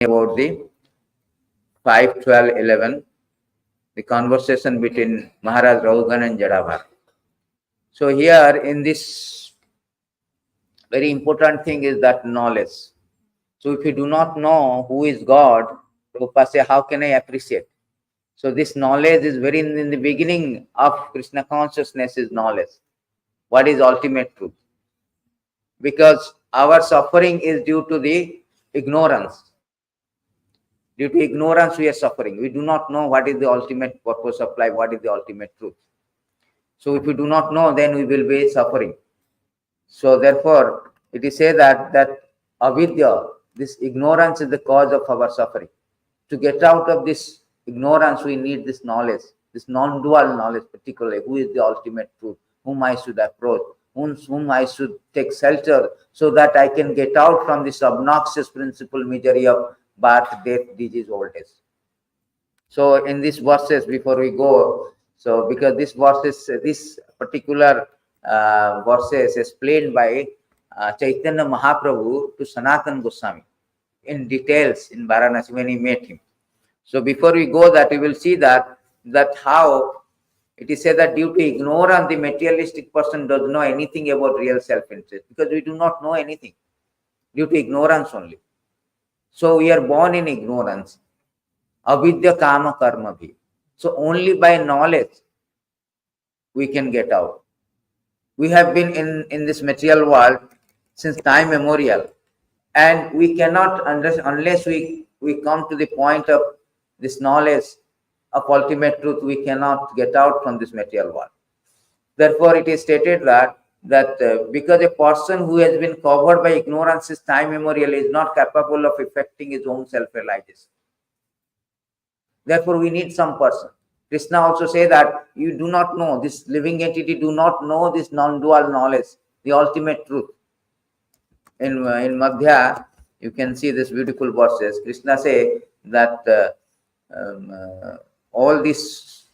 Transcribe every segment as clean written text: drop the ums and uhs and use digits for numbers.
about the 5, 12, 11, the conversation between Maharaj Raugan and Jadabhar. So here in this, very important thing is that knowledge. So if you do not know who is God, Prabhupada say, how can I appreciate? So this knowledge is very in the beginning of Krishna consciousness is knowledge. What is ultimate truth? Because our suffering is due to the ignorance. Due to ignorance, we are suffering. We do not know what is the ultimate purpose of life, what is the ultimate truth. So if we do not know, then we will be suffering. So therefore, it is said that avidya, this ignorance is the cause of our suffering. To get out of this ignorance, we need this knowledge, this non-dual knowledge, particularly who is the ultimate truth, whom I should approach, whom I should take shelter, so that I can get out from this obnoxious principal misery of birth, death, disease, old age. So in these verses, before we go, so because this verses, this particular verses explained by Chaitanya Mahaprabhu to Sanatana Goswami in details in Varanasi when he met him. So before we go that, we will see that how it is said that due to ignorance, the materialistic person does not know anything about real self-interest, because we do not know anything due to ignorance only. So we are born in ignorance. Avidya kama karma bhi. So only by knowledge we can get out. We have been in this material world since time memorial, and we cannot understand unless we come to the point of this knowledge of ultimate truth. We cannot get out from this material world. Therefore, it is stated that because a person who has been covered by ignorance since time memorial is not capable of effecting his own self-realization. Therefore, we need some person. Krishna also say that you do not know, this living entity do not know this non-dual knowledge, the ultimate truth. In Madhya, you can see this beautiful verses. Krishna say that all this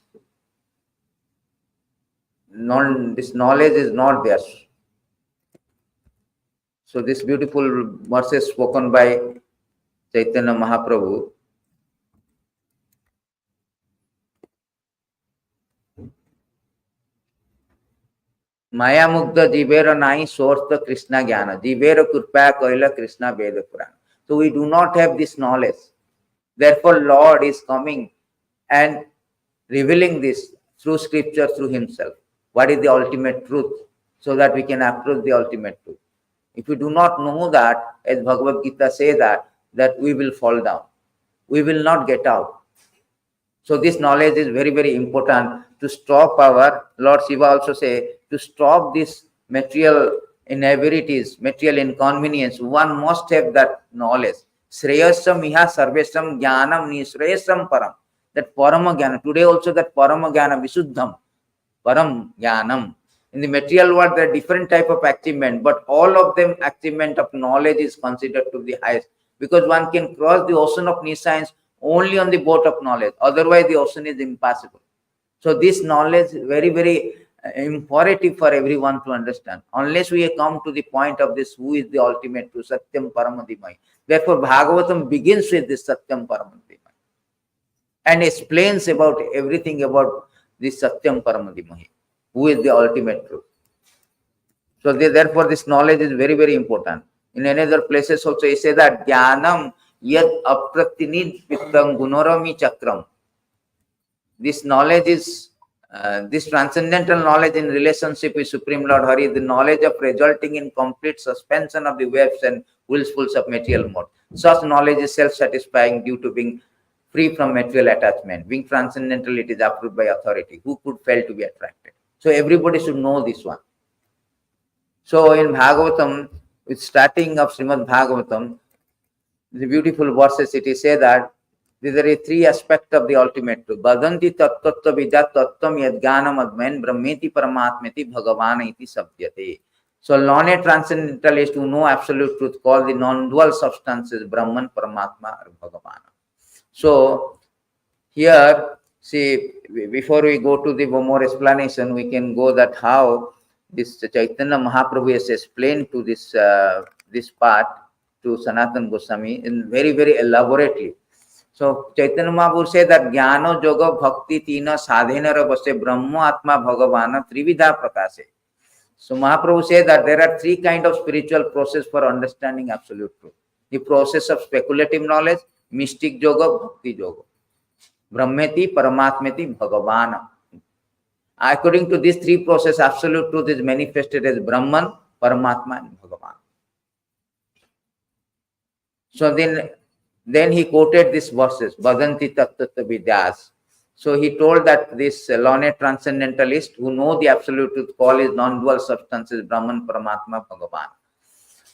knowledge is not theirs. So this beautiful verses spoken by Chaitanya Mahaprabhu. Maya Mugdha Jivera Nai source the Krishna Jnana. Jivera Kurpa Koila Krishna Veda Purana. So we do not have this knowledge. Therefore, Lord is coming and revealing this through scripture, through himself. What is the ultimate truth? So that we can approach the ultimate truth. If we do not know that, as Bhagavad Gita says that we will fall down. We will not get out. So this knowledge is very, very important to stop our, Lord Shiva also say, to stop this material inaverities, material inconvenience. One must have that knowledge. Shreyasam iha sarvesam jnanam nishreyasam param. That parama jnana. Today also that parama jnana visuddham. Param jnanam. In the material world, there are different type of achievement, but all of them achievement of knowledge is considered to be the highest, because one can cross the ocean of nescience only on the boat of knowledge. Otherwise, the ocean is impassable. So this knowledge is very, very imperative for everyone to understand. Unless we come to the point of this, who is the ultimate truth, Satyam Paramadimai. Therefore, Bhagavatam begins with this Satyam Paramadimai and explains about everything about this Satyam Paramadimai, who is the ultimate truth. So therefore, this knowledge is very, very important. In another places also, he says that Jnanam yad apratinid pittam gunorami chakram. This knowledge is this transcendental knowledge in relationship with Supreme Lord Hari, the knowledge of resulting in complete suspension of the waves and whirlpools of material mode. Such knowledge is self-satisfying due to being free from material attachment. Being transcendental, it is approved by authority. Who could fail to be attracted? So everybody should know this one. So in Bhagavatam, with starting of Srimad Bhagavatam, the beautiful verses, it is said that there are three aspects of the ultimate truth. Badanti tattva vidat tattvam yadganam admain brahmeti paramatmeti bhagavana iti sabdyate. So learned transcendentalists who know absolute truth call the non-dual substances Brahman, Paramatma or Bhagavana. So here, see, before we go to the more explanation, we can go that how this Chaitanya Mahaprabhu has explained to this part to Sanatana Goswami in very, very elaborately. So Chaitanya Mahaprabhu said that Jnana, Yoga, Bhakti, Tina, Sadhana, Rabase, Brahma, Atma, Bhagavana, Trividha Prakase. So Mahaprabhu said that there are three kinds of spiritual process for understanding absolute truth. The process of speculative knowledge, mystic yoga, bhakti yoga. Brahmeti, Paramatmeti, Bhagavana. According to these three processes, absolute truth is manifested as Brahman, Paramatma, and Bhagavan. So then he quoted these verses, Vadanti Tattva Vidyas. So he told that this learned transcendentalist who know the absolute truth call his non-dual substances Brahman, Paramatma, Bhagavan.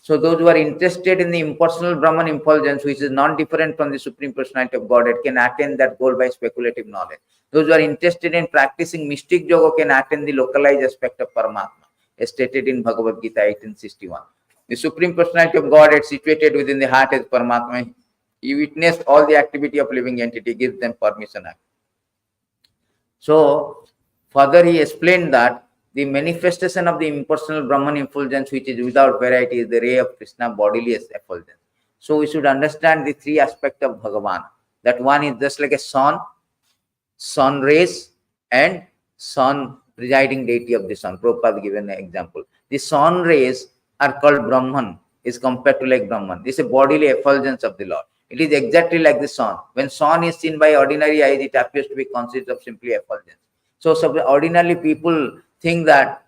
So those who are interested in the impersonal Brahman effulgence, which is non-different from the Supreme Personality of Godhead, can attain that goal by speculative knowledge. Those who are interested in practicing mystic yoga can attain the localized aspect of Paramatma, as stated in Bhagavad Gita 1861. The Supreme Personality of Godhead situated within the heart is Paramatma. He witnessed all the activity of living entity, gives them permission. So further he explained that the manifestation of the impersonal Brahman effulgence, which is without variety, is the ray of Krishna bodily effulgence. So we should understand the three aspects of Bhagavan. That one is just like a sun rays, and sun, presiding deity of the sun. Prabhupada given an example. The sun rays are called Brahman, is compared to like Brahman. This is a bodily effulgence of the Lord. It is exactly like the sun. When sun is seen by ordinary eyes, it appears to be consist of simply effulgence. So ordinarily people think that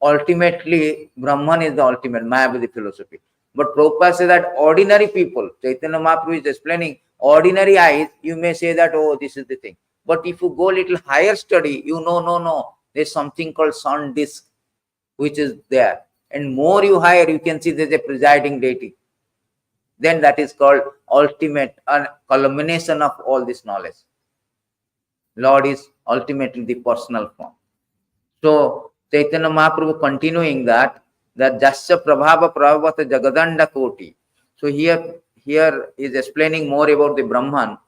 ultimately Brahman is the ultimate, Mayavadi philosophy. But Prabhupada says that ordinary people, Chaitanya Mahaprabhu is explaining, ordinary eyes, you may say that, oh, this is the thing. But if you go little higher study, you know, no, there's something called sun disk, which is there. And more you higher, you can see there's a presiding deity. Then that is called ultimate, culmination of all this knowledge. Lord is ultimately the personal form. So Chaitanya Mahaprabhu continuing that Jasya Prabhava Prabhavata Jagadanda Koti. So here is explaining more about the Brahman.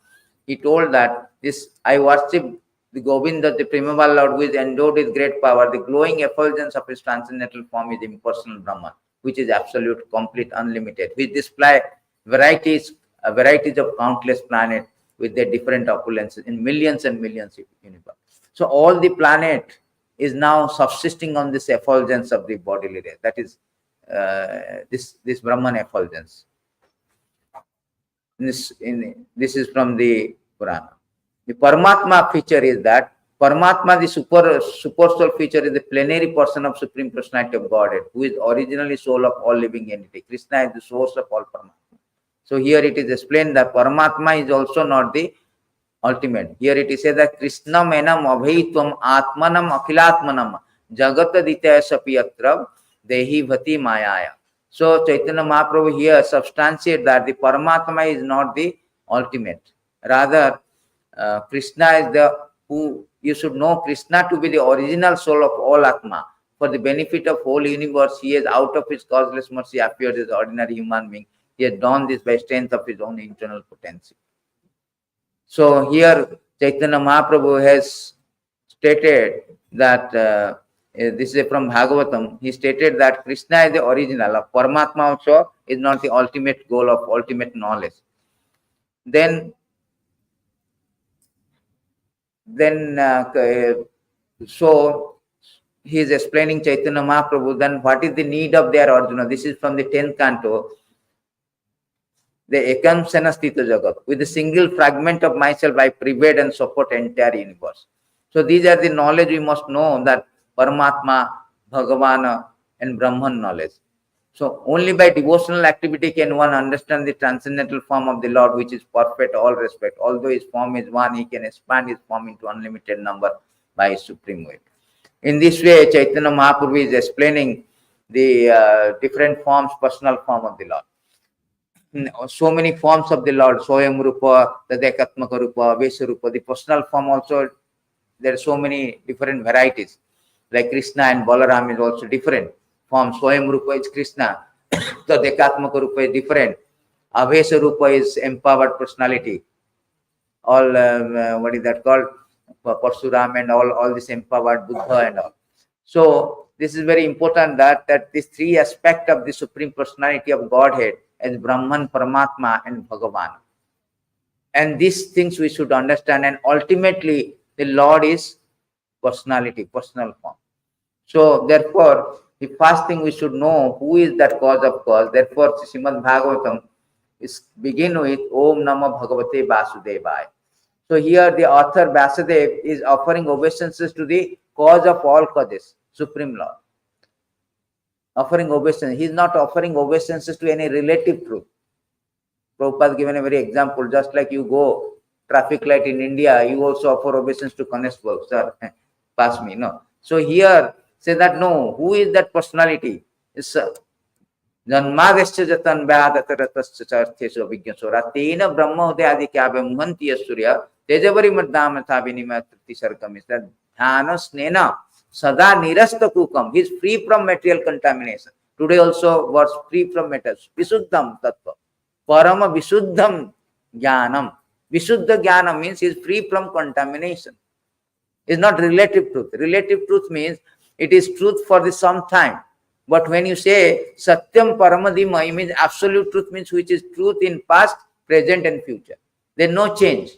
He told that this I worship the Govinda, the primeval Lord, who is endowed with great power. The glowing effulgence of his transcendental form is impersonal Brahman, which is absolute, complete, unlimited, which display varieties of countless planets with their different opulences in millions and millions of universe. So all the planet is now subsisting on this effulgence of the bodily ray. That is this Brahman effulgence. This is from the Purana. The Paramatma feature is that Paramatma, the super soul feature, is the plenary person of Supreme Personality of Godhead, who is originally soul of all living entity. Krishna is the source of all Paramatma. So here it is explained that Paramatma is also not the ultimate. Here it is said that Krishna menam abhaitvam atmanam akhilatmanam jagat aditya sapiyatra dehi bhati mayaya. So Chaitanya Mahaprabhu here substantiates that the Paramatma is not the ultimate. Rather, Krishna is the who you should know Krishna to be the original soul of all Atma. For the benefit of whole universe, he has out of his causeless mercy appeared as ordinary human being. He has done this by strength of his own internal potency. So here Chaitanya Mahaprabhu has stated that this is from Bhagavatam. He stated that Krishna is the original of Paramatma also is not the ultimate goal of ultimate knowledge. Then so he is explaining Chaitanya Mahaprabhu. Then what is the need of their Arjuna? This is from the 10th canto. The Ekam Senastita Jagat. With a single fragment of myself, I pervade and support entire universe. So these are the knowledge we must know, that Paramatma, Bhagavana, and Brahman knowledge. So only by devotional activity can one understand the transcendental form of the Lord, which is perfect all respect. Although his form is one, he can expand his form into unlimited number by his supreme will. In this way, Chaitanya Mahaprabhu is explaining the different forms, personal form of the Lord. So many forms of the Lord, Soyam Rupa, Tadekatmaka Rupa, Vesarupa, the personal form also, there are so many different varieties. Like Krishna and Balaram is also different forms. Soyam Rupa is Krishna, Tadekatmaka Rupa is different. Avesa Rupa is empowered personality. All, what is that called? Parsuram and all this empowered Buddha and all. So this is very important that these three aspects of the Supreme Personality of Godhead as Brahman, Paramatma, and Bhagavan. And these things we should understand. And ultimately, the Lord is personality, personal form. So therefore, the first thing we should know who is that cause of cause. Therefore, Srimad Bhagavatam is begin with Om Namah Bhagavate Vasudevaya. So here the author Vasudev is offering obeisances to the cause of all causes, Supreme Lord. Offering obeisance. He is not offering obeisances to any relative truth. Prabhupada given a very example, just like you go traffic light in India, you also offer obeisance to constable, sir, pass me, no. So here, say that no, who is that personality? It's Janmadescha jatan vyadataratascha chartheshu abhigyasura tena brahma udayadi kyabhe muhanti surya tejavari maddama thabinima triti sarkam is that dhana snena sada nirasta kukam. He is free from material contamination. Today also was free from metals. Visuddham tattva. Parama Visuddham Jnanam. Visuddha Jnana means he is free from contamination. It is not relative truth. Relative truth means it is truth for the some time. But when you say Satyam Paramadhima, it means absolute truth, means which is truth in past, present and future. There is no change.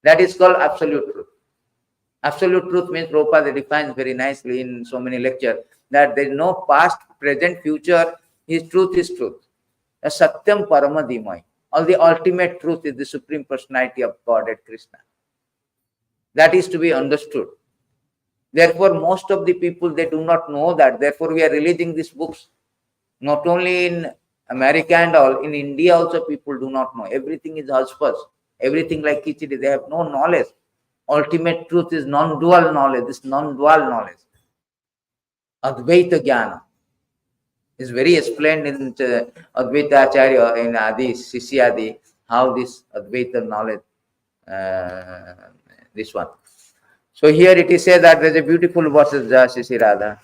That is called absolute truth. Absolute truth means Prabhupada defines very nicely in so many lectures that there is no past, present, future. His truth is truth. Satyam Paramadhimai. All the ultimate truth is the Supreme Personality of Godhead Krishna. That is to be understood. Therefore, most of the people, they do not know that. Therefore, we are releasing these books. Not only in America and all, in India also people do not know. Everything is hush-hush. Everything like Kichidi, they have no knowledge. Ultimate truth is non-dual knowledge, this non-dual knowledge. Advaita Jnana is very explained in Advaita Acharya in Adi, Sisyadi, how this Advaita knowledge, this one. So here it is said that there is a beautiful verses, Sisi Radha.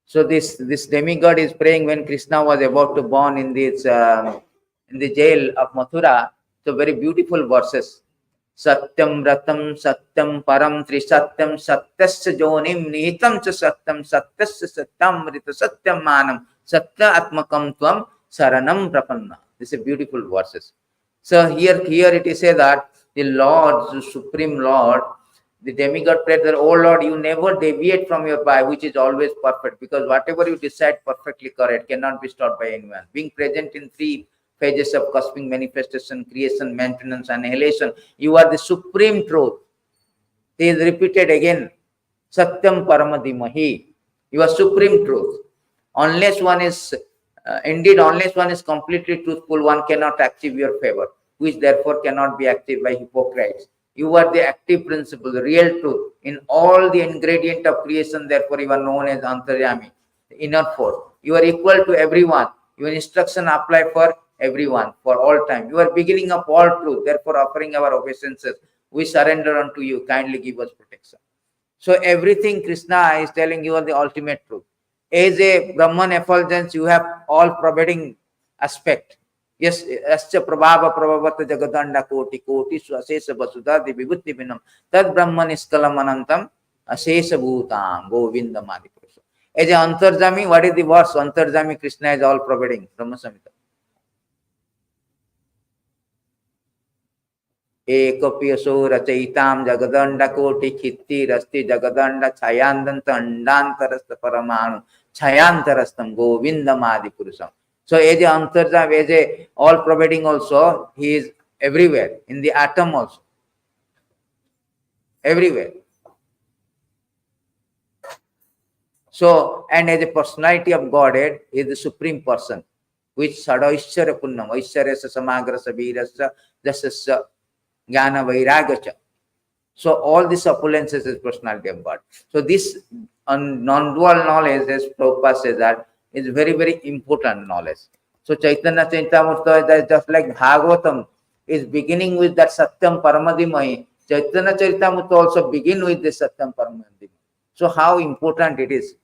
So this demigod is praying when Krishna was about to born in this in the jail of Mathura. So very beautiful verses. Satyam Ratam Satyam Param Trisatyam Satyasya Jonim Nihitam Cha Satyam Satyasya Satyam Rita Satyam Manam Satya Atmakam Tvam Saranam Prapanna. This is beautiful verses. So here it is said that the Lord, the Supreme Lord, the demigod prayed that, oh Lord, you never deviate from your path, which is always perfect, because whatever you decide perfectly correct cannot be stopped by anyone. Being present in three phases of cosmic manifestation, creation, maintenance, annihilation, you are the supreme truth. It is repeated again. Satyam Paramadhimahi. You are supreme truth. Unless one is, unless one is completely truthful, one cannot achieve your favor, which therefore cannot be achieved by hypocrites. You are the active principle, the real truth. In all the ingredient of creation, therefore you are known as Antaryami, the inner force. You are equal to everyone. Your instruction apply for everyone, for all time. You are beginning of all truth. Therefore, offering our obeisances, we surrender unto you. Kindly give us protection. So everything Krishna is telling you are the ultimate truth. As a Brahman effulgence, you have all pervading aspect. Yes, ascha prabhava prabhavata jagadanda koti koti asesa vasudha vibhuti vinam tad brahman iskalam anantam asesa bhutam govindam adipurusha. As a antarjami, what is the verse? Antarjami Krishna is all pervading. Brahma Samhita. Ekapi asura chaitam jagadanda koti khitti rasti jagadanda chayandanta andantarasta paramanu chayantarastam govindam adipurusam. So as a Antarjami, as a all-pervading also, he is everywhere, in the atom also. Everywhere. So, and as a personality of Godhead, he is the supreme person, which Sadaishara Punnam, Aishwarya Samagrasa Virasa, Jasasa Jnana Vairagacha. So all these opulences is personality of God. So this non-dual knowledge, as Prabhupada says that, is very, very important knowledge. So Chaitanya Charitamrita is just like Bhagavatam is beginning with that Satyam Paramadhimai. Chaitanya Charitamrita also begin with this Satyam Paramadhimai. So how important it is.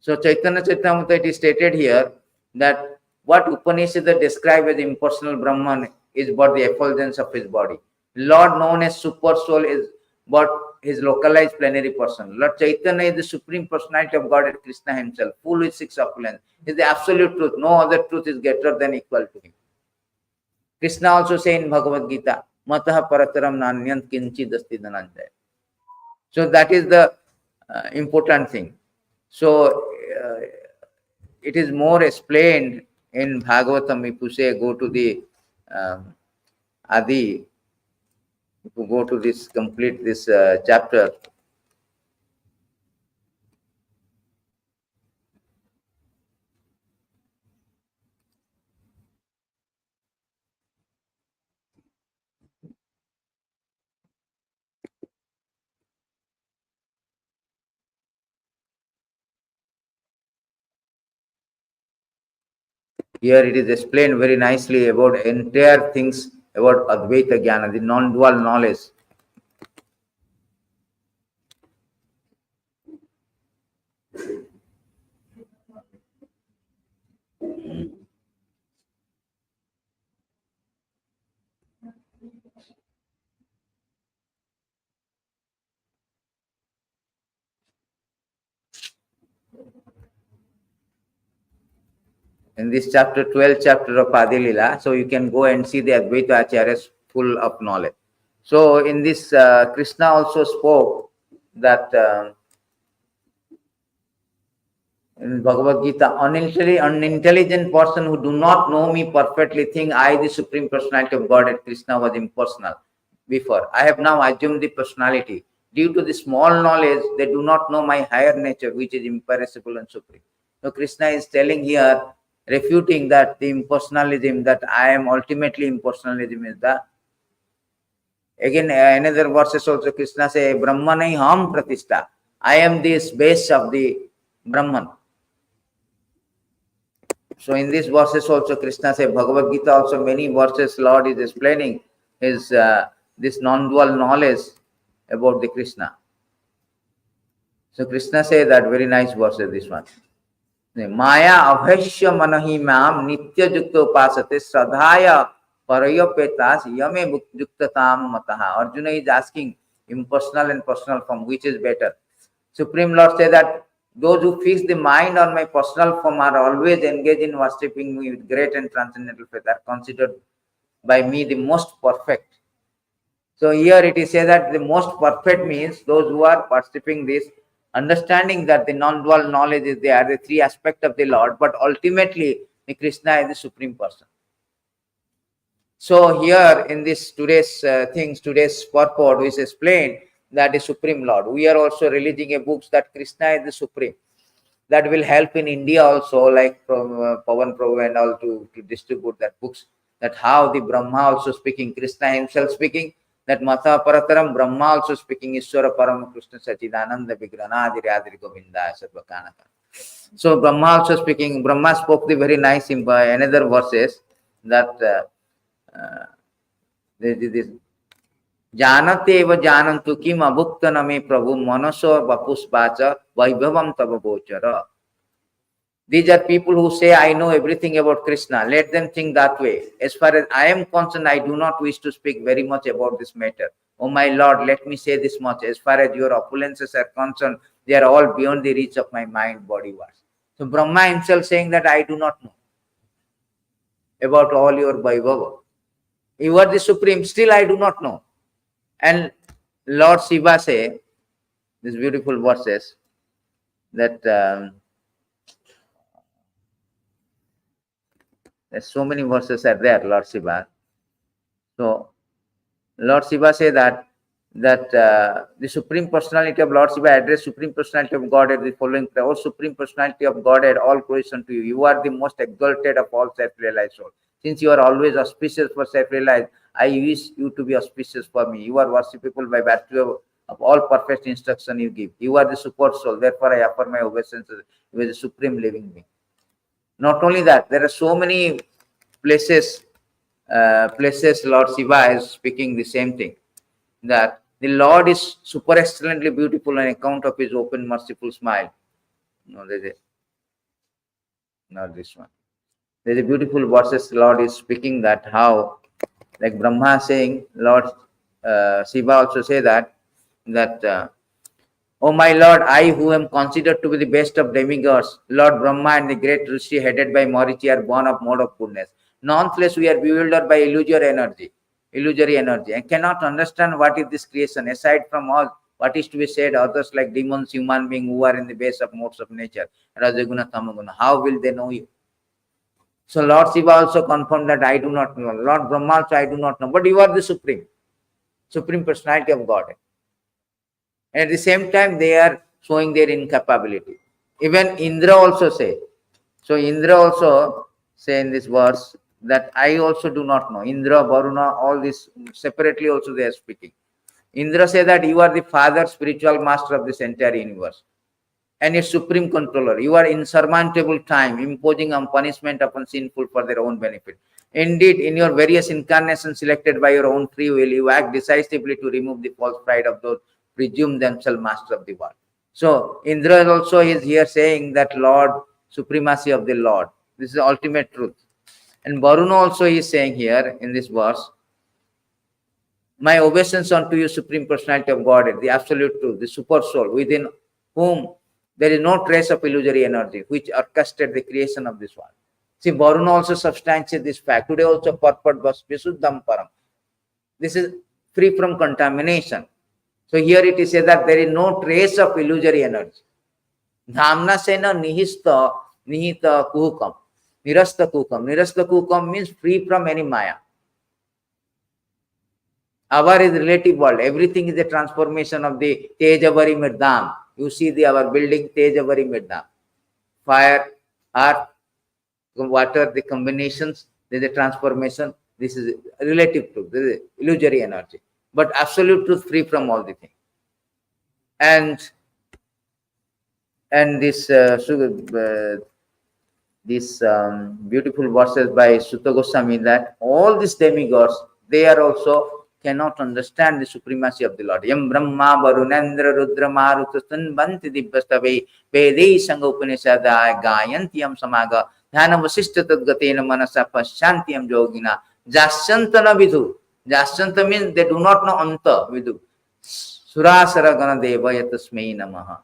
So Chaitanya Charitamrita, it is stated here that what Upanishads describe as impersonal Brahman is but the effulgence of his body. Lord known as Super Soul is but his localized plenary person. Lord Chaitanya is the supreme personality of Godhead Krishna himself, full with six opulence. He is the absolute truth. No other truth is greater than equal to him. Krishna also says in Bhagavad Gita, Matah parataram nanyant kinchid asti dhananjaya. So that is the important thing. So it is more explained in Bhagavatam. If you say go to the Adi, if you go to this, complete this chapter. Here it is explained very nicely about entire things about Advaita Jnana, the non-dual knowledge. In this chapter, 12th chapter of Adi Lila, so you can go and see the Advaita Acharyas full of knowledge. So in this, Krishna also spoke that in Bhagavad Gita, unintelligent person who do not know me perfectly think I, the Supreme Personality of Godhead, Krishna, was impersonal before. I have now assumed the personality. Due to the small knowledge, they do not know my higher nature, which is imperishable and supreme. So Krishna is telling here, refuting that the impersonalism, that I am ultimately impersonalism is the. Again, another verses also Krishna say, Brahmanai ham pratishta. I am this base of the Brahman. So in these verses also Krishna say, Bhagavad Gita also many verses Lord is explaining his this non-dual knowledge about the Krishna. So Krishna say that very nice verses, this one. Maya abhashya manahi mam nitya yukta upasate sradhaya parayapetas yame yuktatam mataha. Arjuna is asking impersonal and personal form, which is better? Supreme Lord say that those who fix the mind on my personal form are always engaged in worshipping me with great and transcendental faith, are considered by me the most perfect. So here it is said that the most perfect means those who are worshipping this, understanding that the non-dual knowledge is there, the three aspects of the Lord, but ultimately the Krishna is the supreme person. So here in this today's today's purport, which is explained that the Supreme Lord. We are also releasing a books that Krishna is the Supreme. That will help in India also, like from Pavan Prabhu and all to distribute that books. That how the Brahma also speaking, Krishna himself speaking, that Matha Parataram Brahma also speaking, Ishwara Parama Krishna Sachidananda Vigranadiri Adiri Govinda Sarvakanaka. So Brahma also speaking, Brahma spoke the very nice in another verses that this जानते एव जानन्तु किम अभुक्त नमे प्रभु मनसो वपुष्पाच वैभवम तव गोचर. These are people who say, I know everything about Krishna. Let them think that way. As far as I am concerned, I do not wish to speak very much about this matter. Oh my Lord, let me say this much. As far as your opulences are concerned, they are all beyond the reach of my mind, body, words. So Brahma himself saying that I do not know about all your Vaibhava. You are the Supreme, still I do not know. And Lord Shiva say, these beautiful verses, that there's so many verses are there, Lord Shiva. So Lord Shiva say that the Supreme Personality of Lord Shiva address Supreme Personality of Godhead the following prayer. O Supreme Personality of Godhead, all praise unto you. You are the most exalted of all self-realized souls. Since you are always auspicious for self-realized, I wish you to be auspicious for me. You are worshipable by virtue of all perfect instruction you give. You are the super soul. Therefore, I offer my obeisances. You are the supreme living being. Not only that, there are so many places Lord Shiva is speaking the same thing. That the Lord is super excellently beautiful on account of his open, merciful smile. No, not this one. There's a beautiful verses Lord is speaking that how, like Brahma saying, Lord Shiva also say that that O my Lord, I who am considered to be the best of demigods, Lord Brahma and the great Rishi headed by Marichi are born of mode of goodness. Nonetheless, we are bewildered by illusory energy, and cannot understand what is this creation. Aside from all what is to be said, others like demons, human beings who are in the base of modes of nature, Rajaguna, Tamaguna, how will they know you? So Lord Shiva also confirmed that I do not know. Lord Brahma also I do not know. But you are the Supreme Personality of God. And at the same time, they are showing their incapability. Even Indra also say. So Indra also say in this verse that I also do not know. Indra, Varuna, all this separately also they are speaking. Indra say that you are the father, spiritual master of this entire universe and its supreme controller. You are insurmountable time, imposing on punishment upon sinful for their own benefit. Indeed, in your various incarnations selected by your own free will, you act decisively to remove the false pride of those presume themselves master of the world. So Indra also is here saying that Lord, supremacy of the Lord. This is the ultimate truth. And Varuna also is saying here in this verse, my obeisance unto you, Supreme Personality of Godhead, the absolute truth, the super soul, within whom there is no trace of illusory energy, which orchestrated the creation of this world. See, Varuna also substantiates this fact. Today also purport was Visuddham Param. This is free from contamination. So here it is said that there is no trace of illusory energy. Dhamna sena nihista nihita kuhukam. Nirasta kuhukam. Nirasta kuhukam means free from any maya. Our is relative world. Everything is a transformation of the Tejavari Mirdam. You see our building Tejavari Mirdam. Fire, earth, water, the combinations, there is a transformation. This is relative truth. This is illusory energy. But absolute truth free from all the things. And this beautiful verses by Sutta Goswami that all these demigods, they are also cannot understand the supremacy of the Lord. Yam Brahma Varunendra Rudra Maruta Tanvanti Dibbastave Vede Sangha Upanishada Gayantyam Samaga Dhana Vasishta Tadgatena Manasa Pashantyam Yogina Jasyantana Vidhu. Jasyanta means they do not know Anta Vidhu. Surasara Gana Deva Yatasmei Namaha.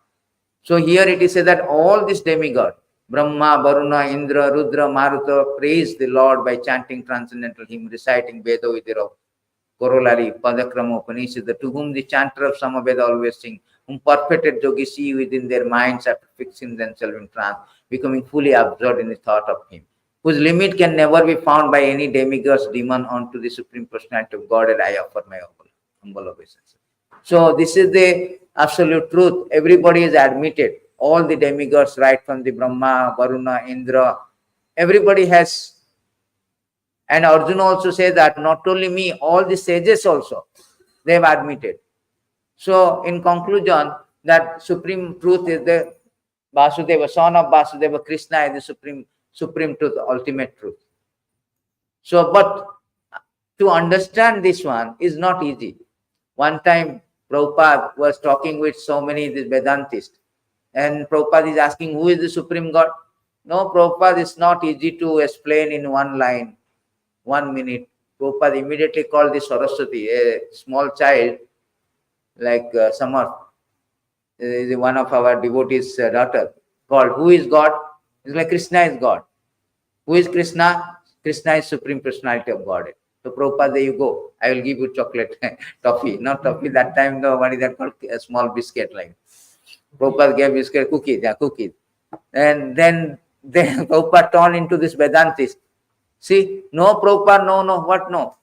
So here it is said that all these demigods, Brahma, Varuna, Indra, Rudra, Maruta, praise the Lord by chanting transcendental hymn, reciting Veda Vidira, corollary, Padakrama Upanishad, to whom the chanter of Samaveda always sing, whom perfected yogis see within their minds after fixing themselves in trance, becoming fully absorbed in the thought of him, whose limit can never be found by any demigods, demon, unto the Supreme Personality of God, and I offer my humble obeisance. So this is the absolute truth. Everybody is admitted. All the demigods, right from the Brahma, Varuna, Indra, everybody has. And Arjuna also says that not only me, all the sages also, they have admitted. So in conclusion, that supreme truth is the Vasudeva, son of Vasudeva, Krishna is the supreme truth, ultimate truth. So, but to understand this one is not easy. One time, Prabhupada was talking with so many these Vedantists, and Prabhupada is asking, who is the supreme God? No, Prabhupada, is not easy to explain in one line, 1 minute. Prabhupada immediately called the Saraswati, a small child, like Samar, one of our devotees' daughter, called, who is God? It's like Krishna is God. Who is Krishna? Krishna is Supreme Personality of Godhead. So Prabhupada, there you go. I will give you chocolate, toffee. Not toffee, that time, no, what is that called? A small biscuit like. Prabhupada gave biscuit, cookies, yeah, cookies. And then Prabhupada turned into this Vedantist. See, no Prabhupada, no, what no?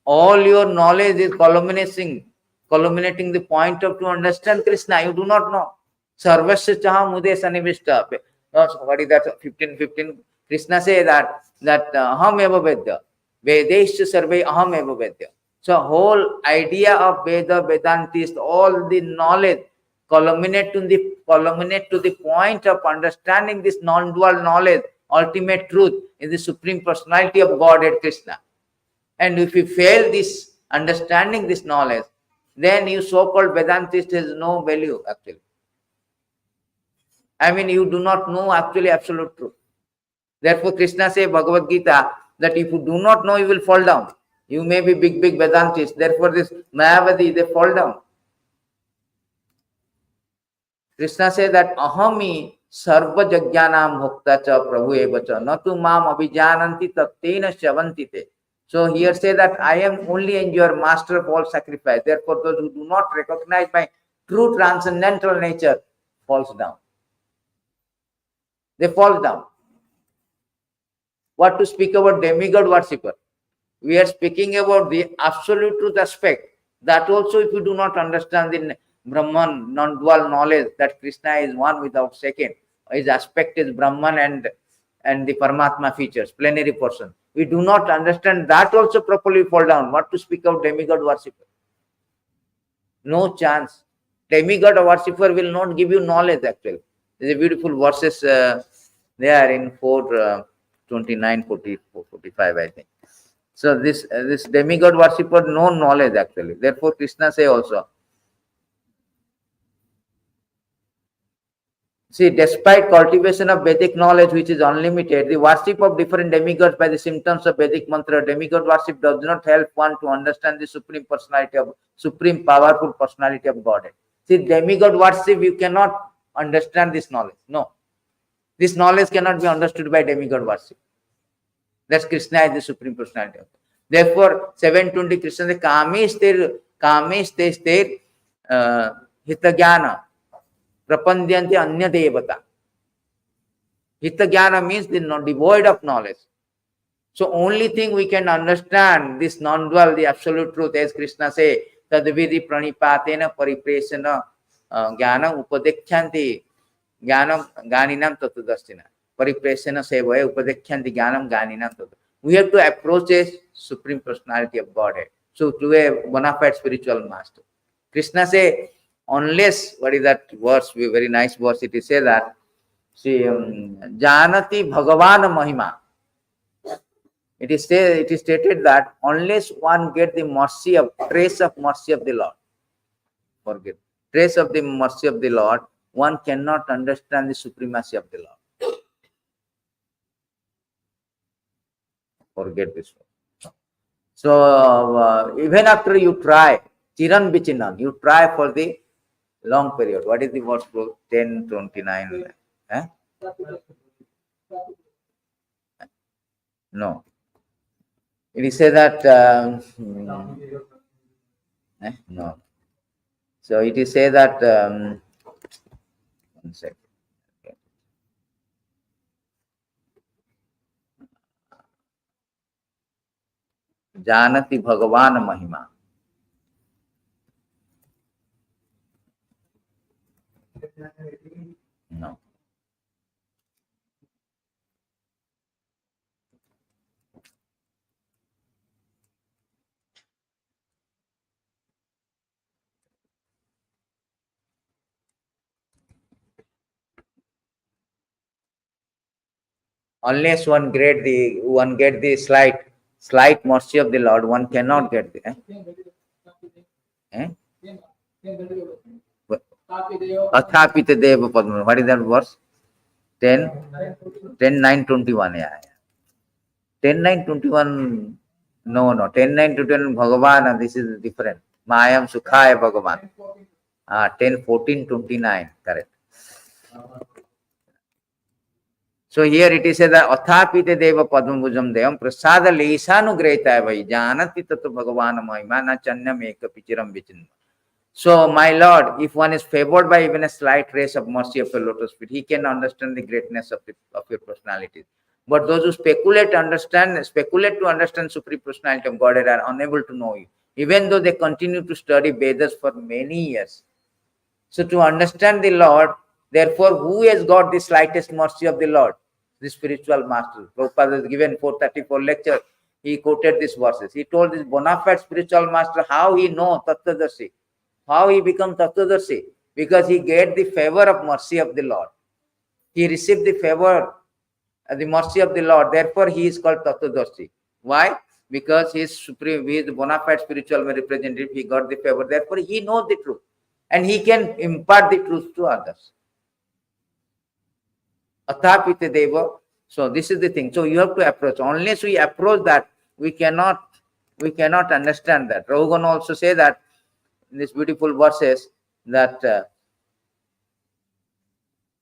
All your knowledge is culminating the point of to understand Krishna. You do not know. Sarvasya chaha mude sanivishta. What is that? 15. Krishna says that aham eva vedya. Vedesya sarve aham eva vedya. So whole idea of Veda, Vedantist, all the knowledge culminate to the point of understanding this non-dual knowledge, ultimate truth is the Supreme Personality of Godhead Krishna. And if you fail this understanding this knowledge, then you so-called Vedantist has no value actually. I mean, you do not know actually absolute truth. Therefore, Krishna says Bhagavad Gita that if you do not know, you will fall down. You may be big Vedantist. Therefore, this Mayavadi, they fall down. Krishna says that ahami sarva jagyanam bhokta cha prabhu eva cha natu mam abhijananti tattena shavanti te. So here say that I am only in your master of all sacrifice. Therefore, those who do not recognize my true transcendental nature falls down. They fall down. What to speak about demigod worshipper? We are speaking about the absolute truth aspect. That also, if you do not understand the Brahman, non-dual knowledge that Krishna is one without second, his aspect is Brahman and the Paramatma features, plenary person. We do not understand that also properly fall down. What to speak of demigod worshipper? No chance. Demigod worshipper will not give you knowledge actually. There's a beautiful verses there in 4:29, 44, 45, I think. So this demigod worshipper no knowledge actually. Therefore Krishna say also, see, despite cultivation of Vedic knowledge which is unlimited, the worship of different demigods by the symptoms of Vedic mantra, demigod worship does not help one to understand the supreme powerful personality of Godhead. See, demigod worship, you cannot understand this knowledge. No. This knowledge cannot be understood by demigod worship. That's Krishna is the supreme personality of God. Therefore, 720 Krishna says, Kamesh te hitagyana prapandyanti anya devata. Hitagyana means they are not devoid of knowledge. So only thing we can understand this non-dual, the absolute truth, as Krishna say, tadvidi pranipatena paripresana jnanam upadekyanti jnanam ganinam tatadastina. Paripresana sevaya upadekyanti jnanam ganinam tatadastina. We have to approach a supreme personality of Godhead. So to a bona fide spiritual master. Krishna say, unless, what is that verse, very nice verse, it is say that, see, Janati Bhagavan Mahima. It is stated that unless one get the mercy of, trace of mercy of the Lord, forget, trace of the mercy of the Lord, one cannot understand the supremacy of the Lord. Forget this one. So even after you try, Chiran Bichinan, you try for the long period. What is the verse? 10:29. Eh? No. It is said that no. So it is said that one second. Janati Bhagavan Mahima. No. Unless one get the slight mercy of the Lord, one cannot get the. Athapita Deva Padma. What is that verse? 10:9:21. Yeah. 10:9:21. No. 10:9:21 Bhagavan. This is different. Mayam Sukhaya Bhagavan. 10:14:29. Correct. So here it is said that Athapite Deva Padmabhujam Devam Prasada Lesanugreta Vai Janati Tatu Bhagavan Mahimana Chanyam Eka Pichiram Vichin. So my Lord, if one is favored by even a slight trace of mercy of a lotus feet, he can understand the greatness of your personality. But those who speculate to understand supreme personality of Godhead are unable to know you, even though they continue to study Vedas for many years. So to understand the Lord, therefore, who has got the slightest mercy of the Lord? The spiritual master. Prabhupada has given 434 lecture. He quoted these verses. He told this bona fide spiritual master how he know Tattvadarshi. How he become Tattvadarshi? Because he get the favor of mercy of the Lord. He received the favor, the mercy of the Lord. Therefore, he is called Tattvadarshi. Why? Because he is supreme, he is the bona fide spiritual representative. He got the favor. Therefore, he knows the truth. And he can impart the truth to others. Athapite Deva. So this is the thing. So you have to approach. Unless we approach that, we cannot understand that. Raghugan also say that in these beautiful verses that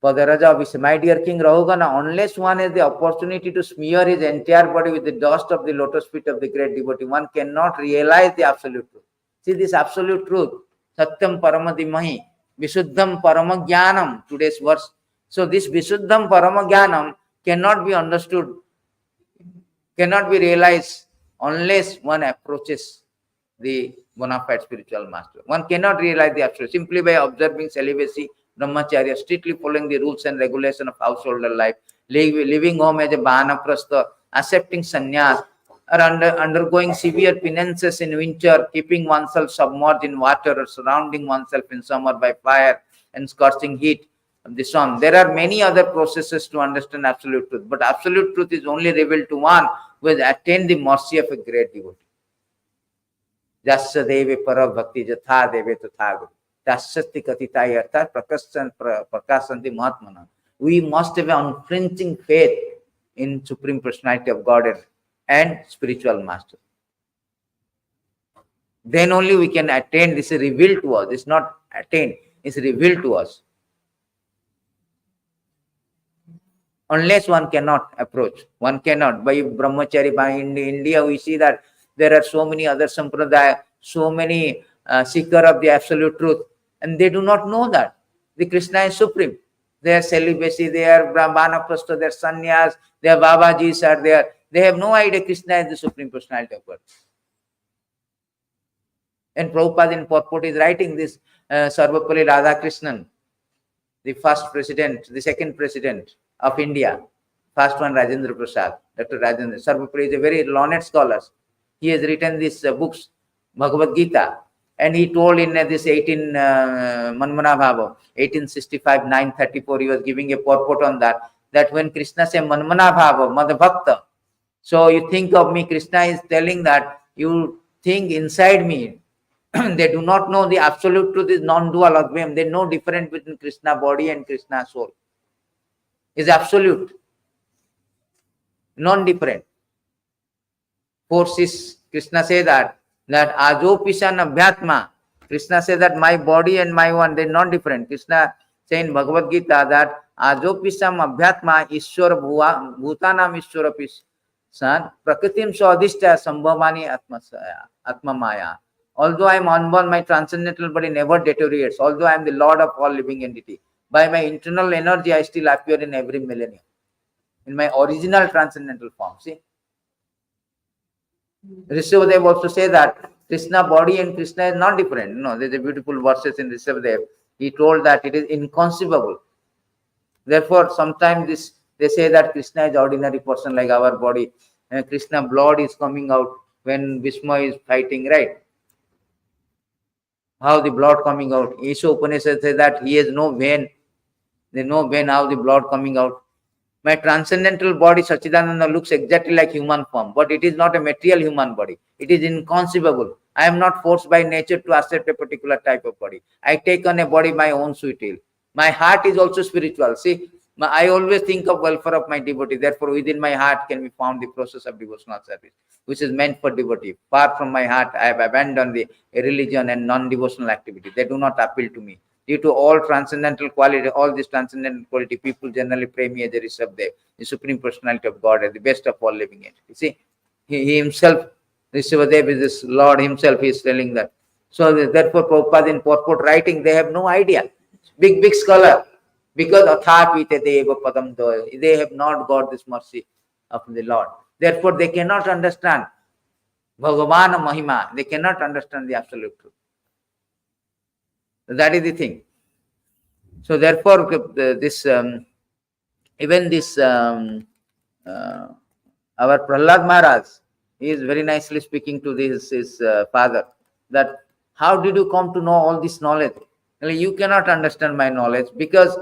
Padaraja Vishya, my dear king Rahugana, unless one has the opportunity to smear his entire body with the dust of the lotus feet of the great devotee, one cannot realize the absolute truth. See this absolute truth, Satyam Paramadimahi, Visuddham Paramagyanam, today's verse. So this Visuddham Paramagyanam cannot be understood, cannot be realized unless one approaches the bona fide spiritual master. One cannot realize the absolute simply by observing celibacy, brahmacharya, strictly following the rules and regulations of householder life, living home as a vanaprastha, accepting sannyas, or undergoing severe penances in winter, keeping oneself submerged in water, or surrounding oneself in summer by fire and scorching heat of the sun. There are many other processes to understand absolute truth, but absolute truth is only revealed to one who has attained the mercy of a great devotee. Jasya deve para bhakti jatha deve tatha guru. Tasyasti katitaya arthat prakasanti mahatmana. We must have an unflinching faith in Supreme Personality of Godhead and spiritual master. Then only we can attain. This is revealed to us. It's not attained. It's revealed to us. Unless one cannot approach, one cannot. By brahmachari, by India, we see that there are so many other sampradaya, so many seeker of the absolute truth, and they do not know that the Krishna is supreme. Their celibacy, their vanaprastha, their sannyas, their babajis are there. They have no idea Krishna is the Supreme Personality of God. And Prabhupada in purport is writing this Sarvapalli Radhakrishnan, the first president, the second president of India, first one Rajendra Prasad, Dr. Rajendra. Sarvapalli is a very learned scholar. He has written these books, Bhagavad Gita, and he told in this 1865, 934, he was giving a purport on that when Krishna says Manmana Bhava, Madhavakta, so you think of me, Krishna is telling that you think inside me. They do not know the absolute truth is non-dual Advayam. They know difference between Krishna body and Krishna soul. Is absolute, non-different. Forces, Krishna say that Ajopishan Abhyatma. Krishna says that my body and my one, they are not different. Krishna say in Bhagavad Gita that Ajopisam Abhyatma Ishwara Bhutanam Ishwara San Prakritim Swadishta Sambhavani Atma Maya. Although I am unborn, my transcendental body never deteriorates. Although I am the Lord of all living entity, by my internal energy, I still appear in every millennium, in my original transcendental form. See, Rishabhadev also say that Krishna body and Krishna is not different. No, there is a beautiful verses in Rishabhadev. He told that it is inconceivable. Therefore, sometimes they say that Krishna is ordinary person like our body, and Krishna blood is coming out when Bhishma is fighting, right? How the blood coming out? Isha Upanishad says that he has no vein. There is no vein, how the blood coming out. My transcendental body, Sachidananda, looks exactly like human form, but it is not a material human body. It is inconceivable. I am not forced by nature to accept a particular type of body. I take on a body my own sweet will. My heart is also spiritual. See, I always think of welfare of my devotee. Therefore, within my heart can be found the process of devotional service, which is meant for devotee. Far from my heart, I have abandoned the religion and non-devotional activity. They do not appeal to me. Due to all transcendental quality, all this transcendental quality, people generally pray me as a Rishabhadev, the Supreme Personality of God, as the best of all living entities. See, he himself, Rishabhadev is this Lord himself, he is telling that. So therefore, Prabhupada in purport writing, they have no idea. Big scholar. Because Athapite Deva Padam Doya, they have not got this mercy of the Lord. Therefore, they cannot understand Bhagavana Mahima. They cannot understand the absolute truth. That is the thing. So therefore, this even this our Prahlad Maharaj, he is very nicely speaking to his father that how did you come to know all this knowledge? You cannot understand my knowledge because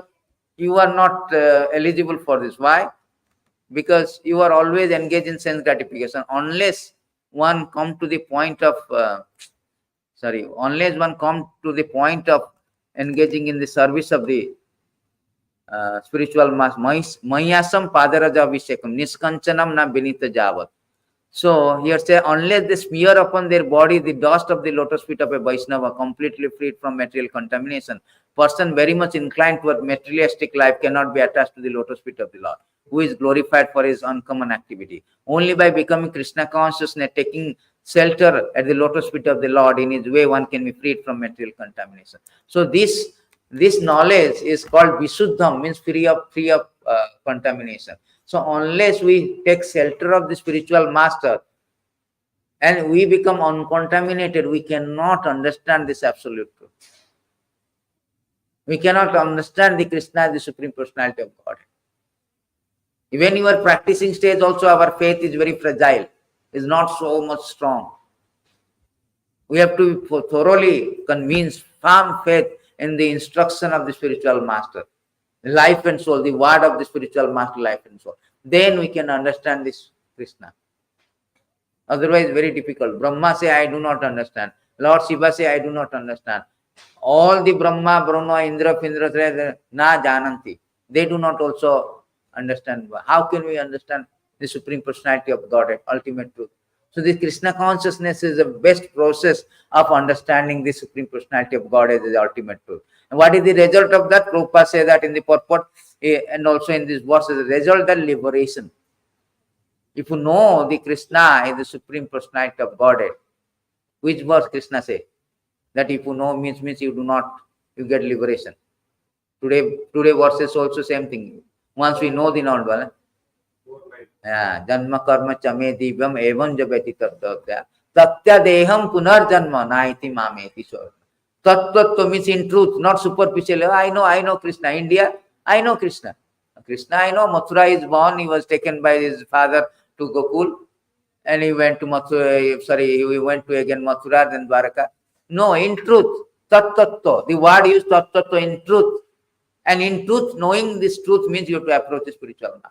you are not eligible for this. Why? Because you are always engaged in sense gratification. Unless one come to the point of unless one come to the point of engaging in the service of the spiritual mass, Mayasam Padaraja Vishekam Niskanchanam na Binita Javat. So here say, unless they smear upon their body the dust of the lotus feet of a Vaishnava, completely freed from material contamination, person very much inclined toward materialistic life cannot be attached to the lotus feet of the Lord, who is glorified for his uncommon activity. Only by becoming Krishna consciousness, taking shelter at the lotus feet of the Lord in his way, one can be freed from material contamination. So this knowledge is called Visuddham, means free of contamination. So unless we take shelter of the spiritual master and we become uncontaminated, we cannot understand this absolute truth. We cannot understand the Krishna, the Supreme Personality of God. Even your practicing stage also, our faith is very fragile, is not so much strong. We have to be thoroughly convinced, firm faith in the instruction of the spiritual master, life and soul, the word of the spiritual master, life and soul. Then we can understand this Krishna. Otherwise, very difficult. Brahma say, I do not understand. Lord Shiva say, I do not understand. All the Brahma, Indra, na jananti. They do not also understand. How can we understand the Supreme Personality of Godhead, ultimate truth? So this Krishna consciousness is the best process of understanding the Supreme Personality of Godhead as the ultimate truth. And what is the result of that? Prabhupada says that in the purport and also in this verse, the result of liberation. If you know the Krishna is the Supreme Personality of Godhead, which verse Krishna say? That if you know means you do not, you get liberation. Today verses also same thing. Once we know the non-dual, janma karma chame divyam evam jabeti tattva tatya deham punar janma naiti mameti so. Tattva means in truth, not superficial. I know Krishna. India, I know Krishna. Krishna, I know. Mathura is born. He was taken by his father to Gokul, and he went to Mathura. He went to again Mathura, then Dwaraka. No, in truth, tat-tattva. The word used tat-tattva in truth. And in truth, knowing this truth means you have to approach the spiritual master.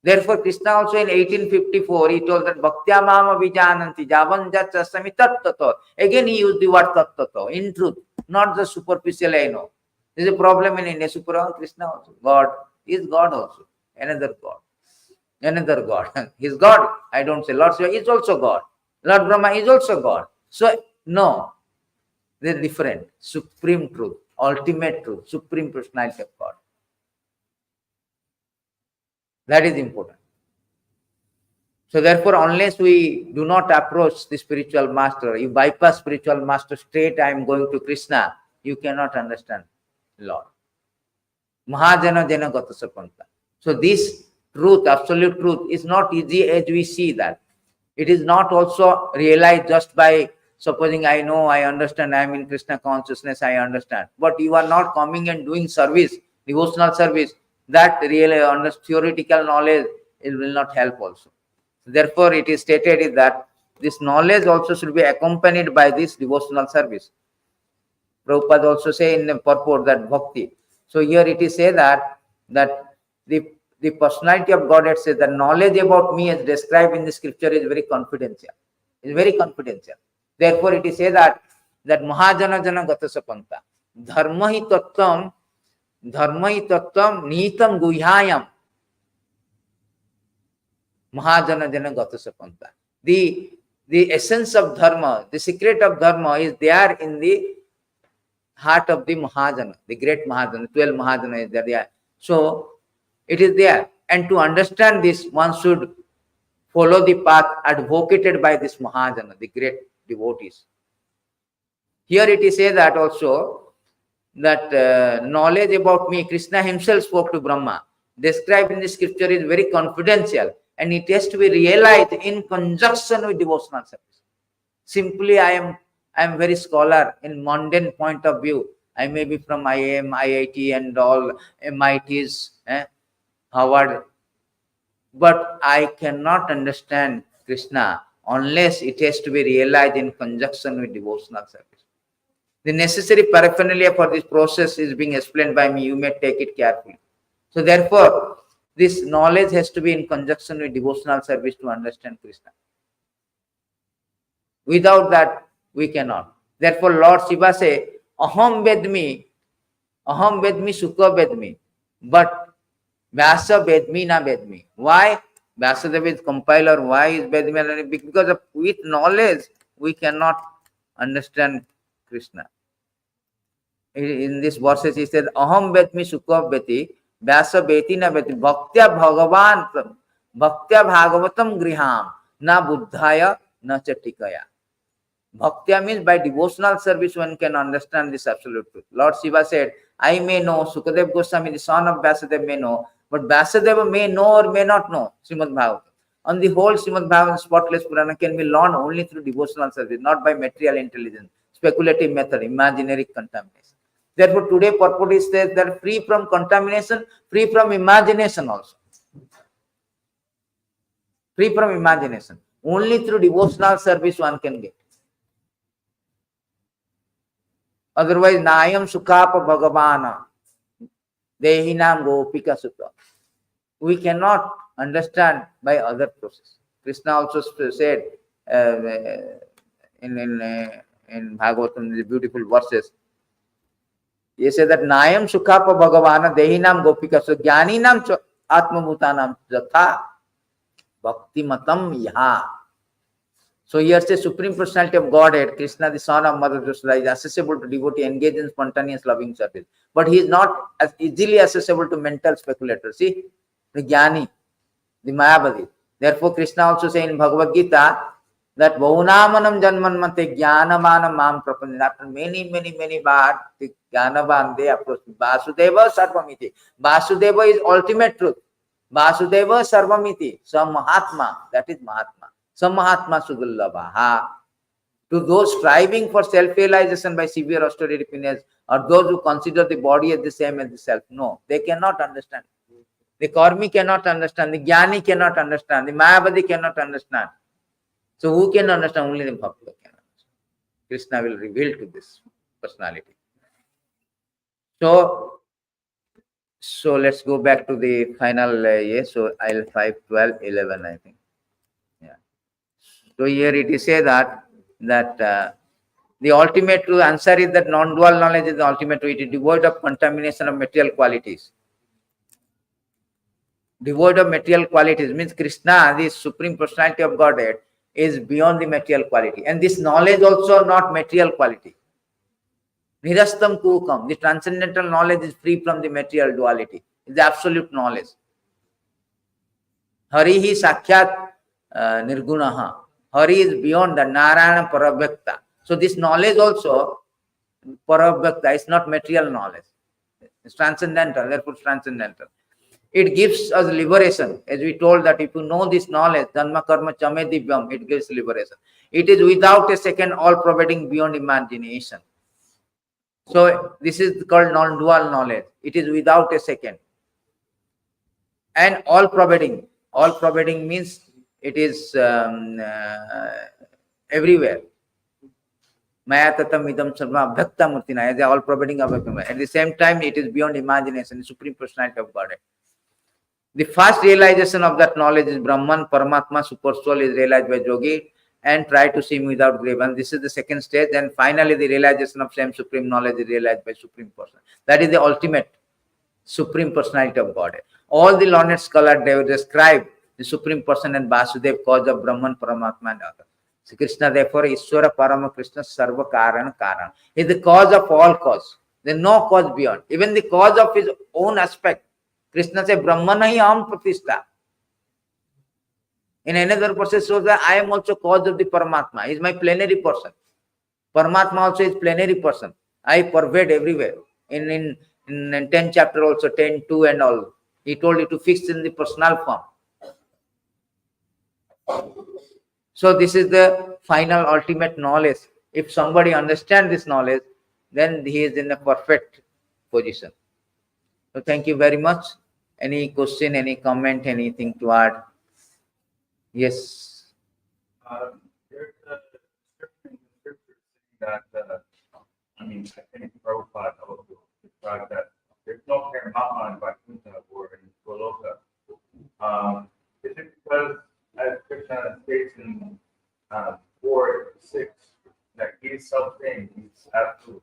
Therefore, Krishna also in 1854, he told that Bhaktya mama vijananti javanja chasami tat-tattva. Again, he used the word tat-tattva, in truth, not the superficial I know. There is a problem in India. Suprama Krishna also. God is God also. Another God. Another God. He's God. I don't say Lord Shiva is also God. Lord Brahma is also God. So, no, they're different. Supreme truth, ultimate truth, Supreme Personality of God. That is important. So therefore, unless we do not approach the spiritual master, you bypass spiritual master straight, I am going to Krishna, you cannot understand Lord. Mahajana jana gata sapanta. So this truth, absolute truth, is not easy as we see that. It is not also realized just by supposing I know, I understand, I am in Krishna consciousness, I understand. But you are not coming and doing service, devotional service. That really theoretical knowledge, it will not help also. Therefore, it is stated that this knowledge also should be accompanied by this devotional service. Prabhupada also say in the purport that bhakti. So here it is say that the personality of Godhead says the knowledge about me as described in the scripture is very confidential. It's very confidential. Therefore, it is say that Mahajana jana gata sapanta. Dharma hi tattvam nitam guhyayam. Mahajana jana gata sapanta. The essence of dharma, the secret of dharma is there in the heart of the Mahajana, the great Mahajana, 12 Mahajana is there. So, it is there. And to understand this, one should follow the path advocated by this Mahajana, the great devotees. Here it is said that also, that knowledge about me, Krishna himself spoke to Brahma, described in the scripture is very confidential, and it has to be realized in conjunction with devotional service. Simply, I am very scholar in mundane point of view. I may be from IIM, IIT and all MITs, Harvard, but I cannot understand Krishna unless it has to be realized in conjunction with devotional service. The necessary paraphernalia for this process is being explained by me. You may take it carefully. So therefore, this knowledge has to be in conjunction with devotional service to understand Krishna. Without that, we cannot. Therefore, Lord Shiva say, Aham vedmi, Sukha vedmi. But Vyasa vedmi na vedmi. Why? Vyasadeva is compiler. Why is vedmi? Because with knowledge, we cannot understand Krishna. In this verses he said, Aham Vetmi Sukha Veti, Vyasa Veti na Veti, Bhaktya Bhagavan, Bhaktya Bhagavatam Griham, na Buddhaya, na Chatikaya. Bhaktya means by devotional service one can understand this absolute truth. Lord Shiva said, I may know, Sukadev Goswami, the son of Vyasadeva may know, but Vyasadeva may know or may not know Srimad Bhagavatam. On the whole, Srimad Bhagavatam, spotless Purana can be learned only through devotional service, not by material intelligence, speculative method, imaginary contamination. Therefore, today purport is that they are free from contamination, free from imagination also. Free from imagination. Only through devotional service one can get. Otherwise, Nayam Sukhapa Bhagavana, Dehinam Gopika Sutta. We cannot understand by other process. Krishna also said in Bhagavatam, the beautiful verses, he said that Nayam Sukhapa Bhagavana, Dehinam Gopika Sutta, Jnaninam Atmabhutanam Jatha, Bhakti Matam Yaha. So here says Supreme Personality of Godhead, Krishna, the son of Mother Yashoda, is accessible to devotee engaged in spontaneous loving service. But he is not as easily accessible to mental speculators. See, the Jnani, the Mayavadi. Therefore, Krishna also says in Bhagavad Gita that Baunamanam Janmanmate Jnanavanam Mam Prapanjana. After many bars, the Jnanavan, they approach Vasudeva Sarvamiti. Vasudeva is ultimate truth. Vasudeva Sarvamiti. Samahatma, that is Mahatma. Samahatma Sudulabha. To those striving for self-realization by severe austerity penance, or those who consider the body as the same as the self, no, they cannot understand. The Karmi cannot understand, the Jnani cannot understand, the Mayavadi cannot understand. So who can understand? Only the Bhakta can understand. Krishna will reveal to this personality. So let's go back to the final, so I'll 5, 12, 11, I think. Yeah. So here it is said that the ultimate true answer is that non-dual knowledge is the ultimate truth. It is devoid of contamination of material qualities. Devoid of material qualities means Krishna, the Supreme Personality of Godhead, is beyond the material quality. And this knowledge also not material quality. Nirastam Kukam, the transcendental knowledge is free from the material duality. It's the absolute knowledge. Harihi Sakhyat Nirgunaha. Hari is beyond the Narayana Parabhakta. So this knowledge also, Parabhakta, is not material knowledge. It's transcendental, therefore transcendental. It gives us liberation. As we told that if you know this knowledge, Dhamma Karma Chame Divyam, it gives liberation. It is without a second, all-pervading beyond imagination. So this is called non-dual knowledge. It is without a second. And all-pervading. All-pervading means it is everywhere. Maya tatam idam sarva bhakta murtina, as all pervading of everywhere. At the same time, it is beyond imagination, the Supreme Personality of Godhead. The first realization of that knowledge is Brahman, Paramatma, Super Soul is realized by Yogi and try to see him without grievance. This is the second stage. And finally, the realization of same Supreme knowledge is realized by Supreme Person. That is the ultimate Supreme Personality of Godhead. All the learned scholars, they describe the Supreme Person and Vasudev, cause of Brahman, Paramatma and others. So Krishna, therefore, Ishwara Parama Krishna Sarva Karana Karana. He is the cause of all cause. There is no cause beyond. Even the cause of his own aspect. Krishna says, Brahmana hi aham pratishtha. In another process shows that I am also cause of the Paramatma. He is my plenary person. Paramatma also is plenary person. I pervade everywhere. In 10th chapter also, 10, 2 and all. He told you to fix in the personal form. So this is the final ultimate knowledge. If somebody understands this knowledge, then he is in a perfect position. So thank you very much. Any question, any comment, anything to add? Yes. There's a description in the scripture saying that, I think Prabhupada also described that there's no Paramatma in Vaikuntha or in Goloka. Is it because, as Krishna states in 4:6, that he is something, he's absolute.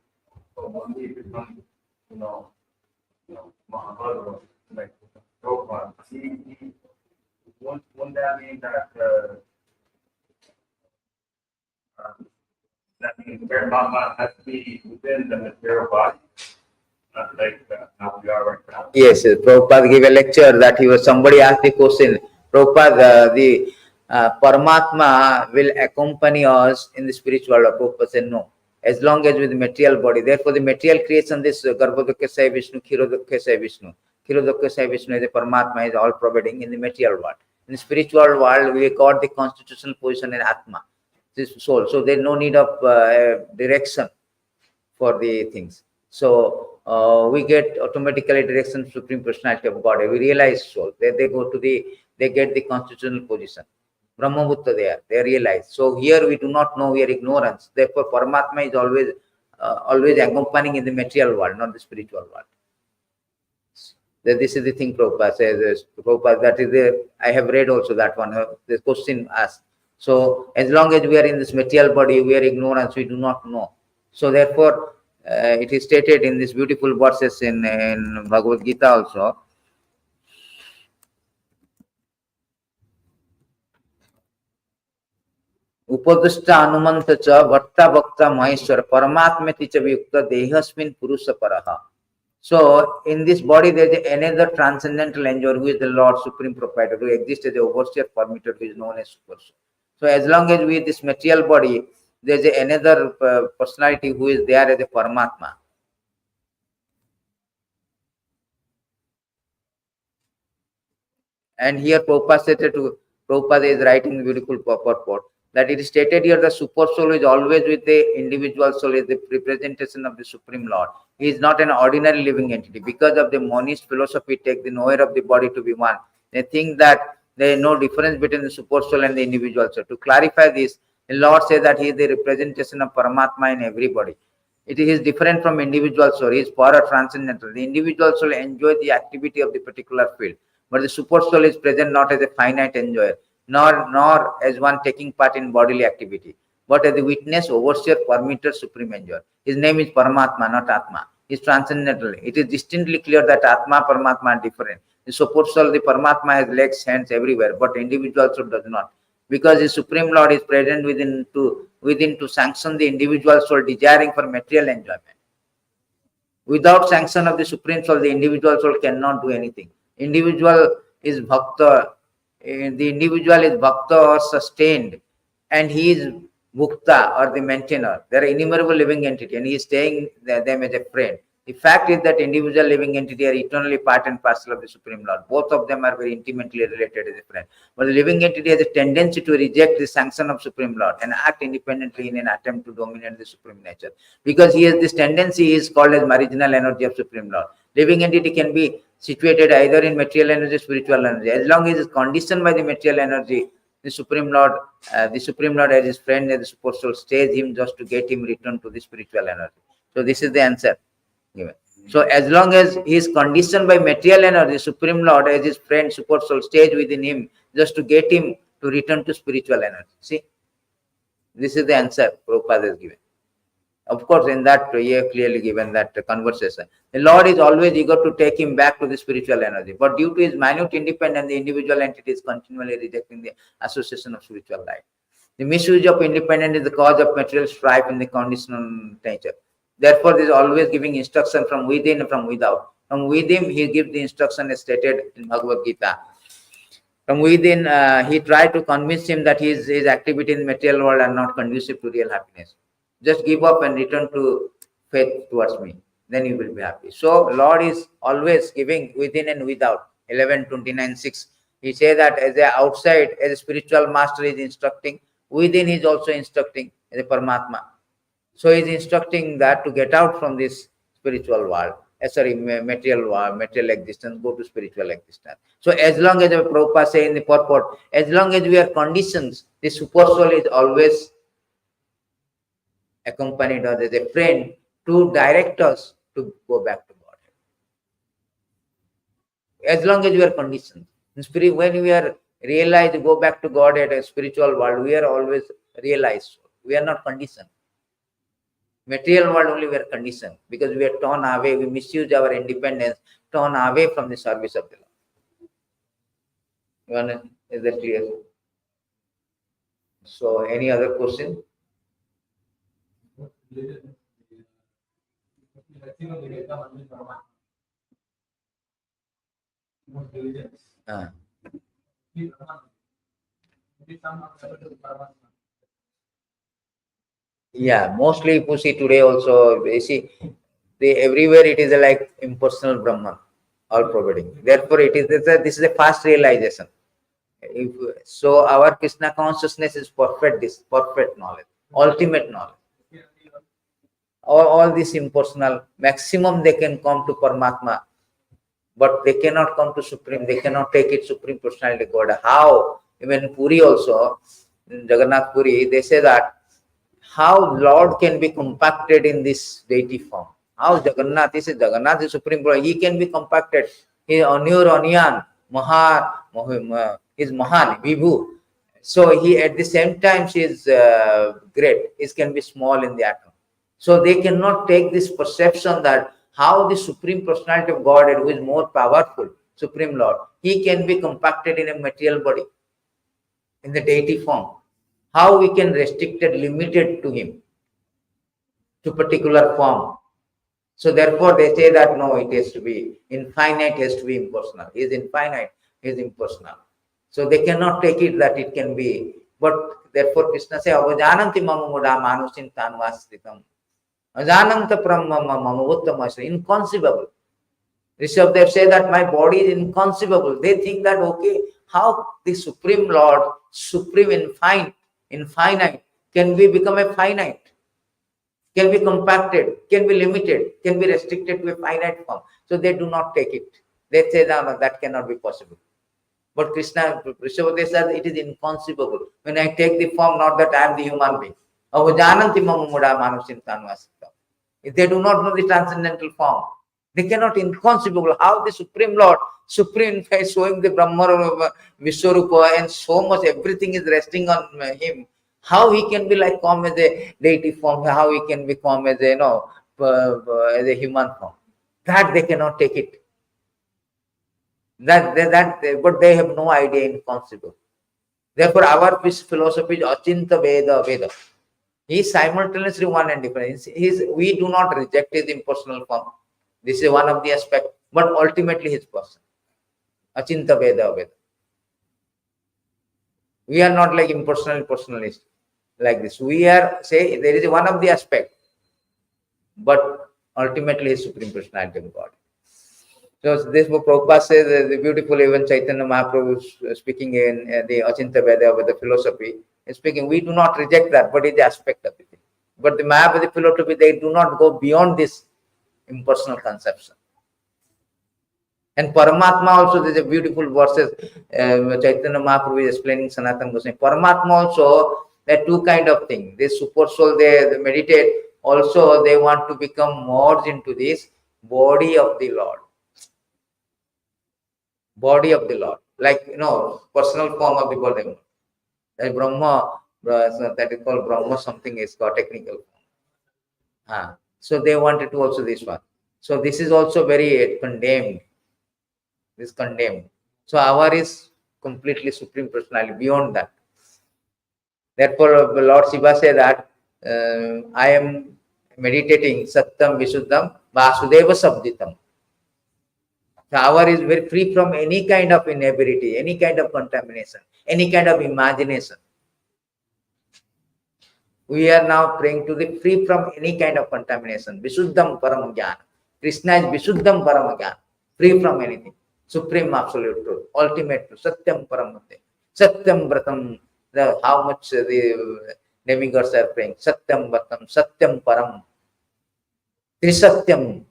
So when he becomes, Mahabharata, like Prabhupada, wouldn't that mean that that means Paramatma has to be within the material body? now we are right now. Yes, Prabhupada gave a lecture that somebody asked the question, Prabhupada, the Paramatma will accompany us in the spiritual world. Prabhupada said no, as long as with the material body. Therefore, the material creation, this Garbhodakya Sai Vishnu, Kshirodakya Sai Vishnu. Kshirodakya Sai Vishnu is the Paramatma, is all providing in the material world. In the spiritual world, we got the constitutional position in Atma, this soul. So there is no need of direction for the things. So we get automatically direction Supreme Personality of God. We realize soul. They go to they get the constitutional position. Brahmabhutta they realize. So here we do not know, we are ignorance. Therefore, Paramatma is always accompanying in the material world, not the spiritual world. This is the thing Prabhupada says. Prabhupada, that is I have read also that one, the question asked. So as long as we are in this material body, we are ignorance, we do not know. So therefore, it is stated in this beautiful verses in Bhagavad Gita also. Upadishta Anumanta cha Vatta Bhakta Maheshwara Paramatmeti cha Vyukta Dehasmin Purusha Paraha. So in this body there is another transcendental enjoyer who is the Lord Supreme Proprietor, who exists as the overseer permitter, who is known as Super Soul. So as long as we have this material body, there is another personality who is there as a Paramatma. And here Prabhupada is writing the beautiful purport that it is stated here the super soul is always with the individual soul, is the representation of the Supreme Lord. He is not an ordinary living entity. Because of the monist philosophy, take the knower of the body to be one. They think that there is no difference between the super soul and the individual soul. To clarify this, the Lord says that he is the representation of Paramatma in everybody. It is different from individual soul. He is para transcendental. The individual soul enjoys the activity of the particular field. But the super soul is present not as a finite enjoyer, nor as one taking part in bodily activity, but as the witness, overseer, permitter, supreme enjoyer. His name is Paramatma, not Atma. He is transcendental. It is distinctly clear that Atma, Paramatma are different. The super soul, the Paramatma has legs, hands everywhere, but individual soul does not. Because the Supreme Lord is present within to sanction the individual soul desiring for material enjoyment. Without sanction of the Supreme Soul, the individual soul cannot do anything. Individual is bhakta, the individual is bhakta or sustained, and he is bhukta or the maintainer. There are innumerable living entity, and he is staying them as a friend. The fact is that individual living entity are eternally part and parcel of the Supreme Lord. Both of them are very intimately related as a friend. But the living entity has a tendency to reject the sanction of Supreme Lord and act independently in an attempt to dominate the Supreme Nature. Because he has this tendency, he is called as marginal energy of Supreme Lord. Living entity can be situated either in material energy or spiritual energy. As long as it is conditioned by the material energy, the Supreme Lord as his friend, as the Super Soul, stays him just to get him returned to the spiritual energy. So this is the answer given. So as long as he is conditioned by material energy, Supreme Lord as his friend, Super Soul, stays within him just to get him to return to spiritual energy. See, this is the answer Prabhupada has given. Of course, in that you have clearly given that conversation. The Lord is always eager to take him back to the spiritual energy, but due to his minute independence, the individual entity is continually rejecting the association of spiritual life. The misuse of independence is the cause of material strife in the conditional nature. Therefore, there is always giving instruction from within and from without. From within, he gives the instruction as stated in Bhagavad Gita. From within, he tried to convince him that his activity in the material world are not conducive to real happiness. Just give up and return to faith towards me. Then you will be happy. So Lord is always giving within and without. 11:29:6. He says that as a outside, as a spiritual master is instructing, within he is also instructing as a Paramatma. So he is instructing that to get out from this spiritual world, material world, material existence, go to spiritual existence. So as long as Prabhupada say in the purport, as long as we are conditioned, the super soul is always accompanied us as a friend to direct us to go back to God. As long as we are conditioned. When we are realized to go back to God at a spiritual world, we are always realized. We are not conditioned. Material world only we are conditioned because we are torn away, we misuse our independence, torn away from the service of the Lord. Is that clear? So, any other question? Ah. Yeah, mostly if you see today also, you see, everywhere it is like impersonal Brahman, all providing. Therefore, this is a fast realization. If, so our Krishna consciousness is perfect, this perfect knowledge, ultimate knowledge. All this impersonal, maximum they can come to Paramatma, but they cannot come to Supreme, they cannot take it Supreme Personality God. How? Even Puri also, in Jagannath Puri, they say that how Lord can be compacted in this deity form. How Jagannath is Supreme Lord, he can be compacted. He is Anur Anyan, he is Mahan, Vibhu. So he at the same time she is great. He can be small in the atom. So they cannot take this perception that how the Supreme Personality of Godhead, who is more powerful, Supreme Lord, he can be compacted in a material body, in the deity form. How we can restrict it, limited to him, to particular form. So therefore they say that no, it has to be infinite, has to be impersonal. He is infinite, he is impersonal. So they cannot take it that it can be. But therefore Krishna says, Avajananti mama muda manusin tanvasritam. Ajananta brahma mama uttamasya. Inconceivable. Rishabdev say that my body is inconceivable. They think that, okay, how the Supreme Lord, Supreme infinite, can we become a finite? Can be compacted, can be limited, can be restricted to a finite form. So they do not take it. They say no, that cannot be possible. But Krishna, Rishabdev says it is inconceivable. When I take the form, not that I am the human being. If they do not know the transcendental form, they cannot inconceivable how the Supreme Lord, Supreme is showing the Brahma Vishwarupa and so much everything is resting on him. How he can be like come as a deity form, how he can become as a as a human form. That they cannot take it. But they have no idea inconceivable. Therefore, our philosophy is Achinta Veda. He is simultaneously one and different. We do not reject his impersonal form. This is one of the aspects, but ultimately his person. Achinta Veda. We are not like impersonal personalist like this. We are, say, there is one of the aspect, but ultimately his Supreme Personality of God. So this book Prabhupada says, the beautiful even Chaitanya Mahaprabhu speaking in the Achinta Veda with the philosophy, is speaking, we do not reject that, but it's the aspect of it. But the Mayavadi philosophy, they do not go beyond this impersonal conception. And Paramatma also, there is a beautiful verses, Chaitanya Mahaprabhu is explaining Sanatana Goswami. Paramatma also, there are two kind of things. This super soul, they meditate, also they want to become merged into this body of the Lord. Body of the Lord, like, personal form of the body. Like Brahma, that is called Brahma, something is called technical form. So they wanted to also this one. So this is also very condemned. This condemned. So our is completely Supreme Personality, beyond that. Therefore, Lord Shiva said that I am meditating Satyam Visuddham Vasudeva Sabditam. So our is very free from any kind of inability, any kind of contamination, any kind of imagination. We are now praying to the free from any kind of contamination. Visuddham Param Jnana. Krishna is Visuddham Param Jnana, free from anything. Supreme absolute truth, ultimate truth, Satyam Paramate, Satyam Vratam. How much the demigods are praying, Satyam Vratam, Satyam Param. Trisatyam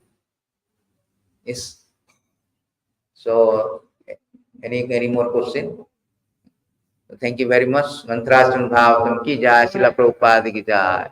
is. So, any more question? Thank you very much. Mantrastan Bhavatam ki jai, Srila Prabhupada ki jai.